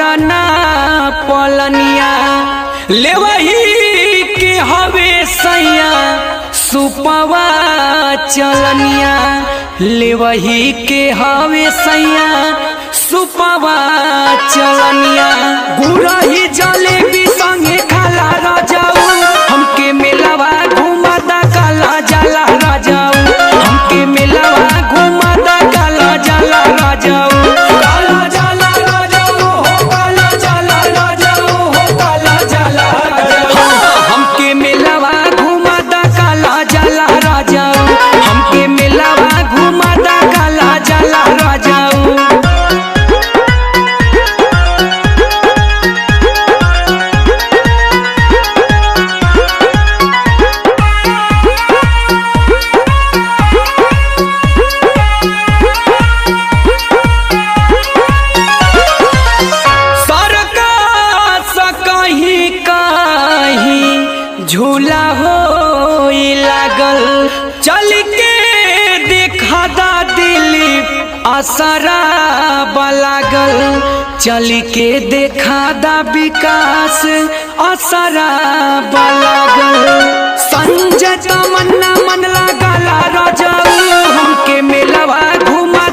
करना पलनिया ले वही के हवे सैया सुपवा चलनिया ले वही के हवे सैया सुपवा चलनिया गुरही जलेबी संगे खाला राजाऊ हमके मेलावा घुमाता काला जाला राजाऊ हमके मेलावा घुमाता काला जाला राजाऊ काला जाला राजाऊ हो काला जाला राजाऊ हो काला जाला हमके मेलावा घुमाता काला जाला राजाऊ हमके मेलावा घुमाता काला जाला राजाऊ। झूला हो लागल चल के देखा दा दिलीप असरा लागल चल के देखा दा विकास असरा लागल संजय तमन्ना मन लागला राजाऊ हमके मेलावा घुमा